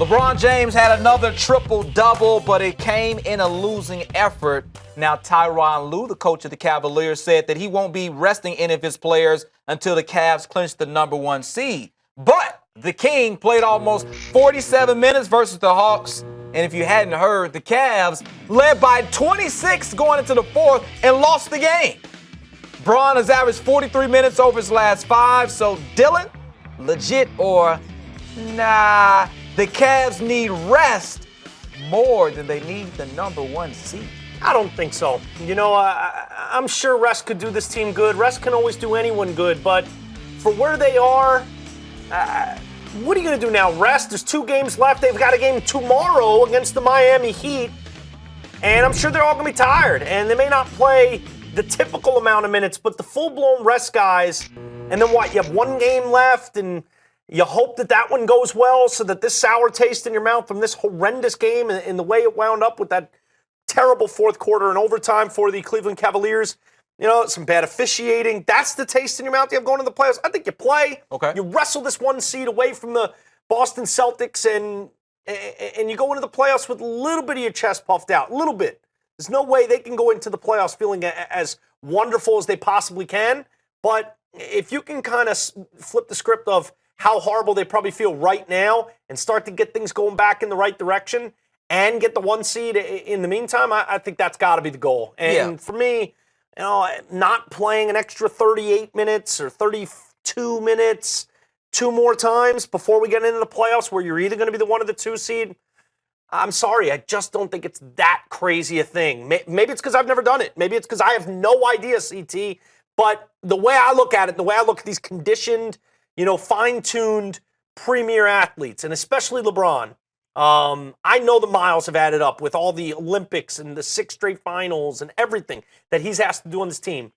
LeBron James had another triple-double, but it came in a losing effort. Now, Tyronn Lue, the coach of the Cavaliers, said that he won't be resting any of his players until the Cavs clinch the #1 seed. But the King played almost 47 minutes versus the Hawks. And if you hadn't heard, the Cavs led by 26 going into the fourth and lost the game. Bron has averaged 43 minutes over his last 5. So, Dylan, legit or nah? The Cavs need rest more than they need the #1 seed. I don't think so. You know, I'm sure rest could do this team good. Rest can always do anyone good. But for where they are, what are you going to do now? Rest? There's 2 games left. They've got a game tomorrow against the Miami Heat. And I'm sure they're all going to be tired. And they may not play the typical amount of minutes, but the full-blown rest guys. And then what? You have 1 game left, and you hope that that one goes well so that this sour taste in your mouth from this horrendous game and the way it wound up with that terrible fourth quarter and overtime for the Cleveland Cavaliers, you know, some bad officiating. That's the taste in your mouth you have going to the playoffs. I think you play. Okay. You wrestle this 1 seed away from the Boston Celtics, and you go into the playoffs with a little bit of your chest puffed out. A little bit. There's no way they can go into the playoffs feeling as wonderful as they possibly can. But if you can kind of flip the script of how horrible they probably feel right now and start to get things going back in the right direction and get the 1 seed in the meantime, I think that's got to be the goal. And for me, you know, not playing an extra 38 minutes or 32 minutes 2 more times before we get into the playoffs where you're either going to be the 1 or the 2 seed, I'm sorry, I just don't think it's that crazy a thing. Maybe it's because I've never done it. Maybe it's because I have no idea, CT. But the way I look at it, the way I look at these conditioned, you know, fine-tuned premier athletes, and especially LeBron, I know the miles have added up with all the Olympics and the 6 straight finals and everything that he's asked to do on this team.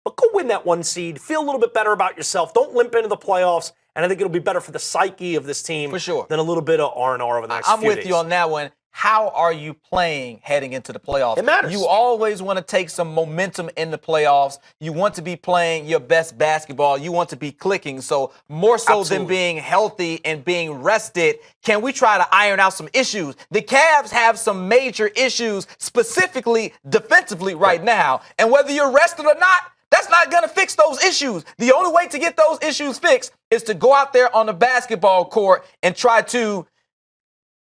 But go win that 1 seed. Feel a little bit better about yourself. Don't limp into the playoffs. And I think it'll be better for the psyche of this team For sure. than a little bit of R&R over the next few days. I'm with you on that one. How are you playing heading into the playoffs? It matters. You always want to take some momentum in the playoffs. You want to be playing your best basketball. You want to be clicking. So more so than being healthy and being rested, can we try to iron out some issues? The Cavs have some major issues, specifically defensively right now. And whether you're rested or not, that's not going to fix those issues. The only way to get those issues fixed is to go out there on the basketball court and try to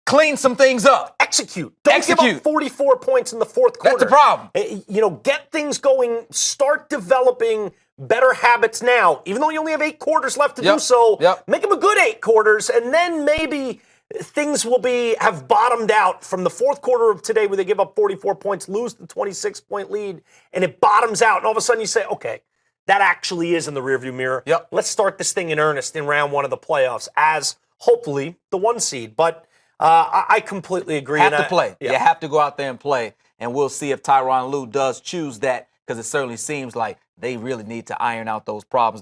clean some things up. Execute. Don't give up 44 points in the fourth quarter. That's the problem. You know, get things going. Start developing better habits now. Even though you only have 8 quarters left to do so, make them a good 8 quarters, and then maybe things will have bottomed out from the fourth quarter of today where they give up 44 points, lose the 26-point lead, and it bottoms out. And all of a sudden you say, okay, that actually is in the rearview mirror. Let's start this thing in earnest in round 1 of the playoffs as hopefully the 1 seed. But I completely agree. Have to play. You have to go out there and play. And we'll see if Tyronn Lue does choose that, because it certainly seems like they really need to iron out those problems.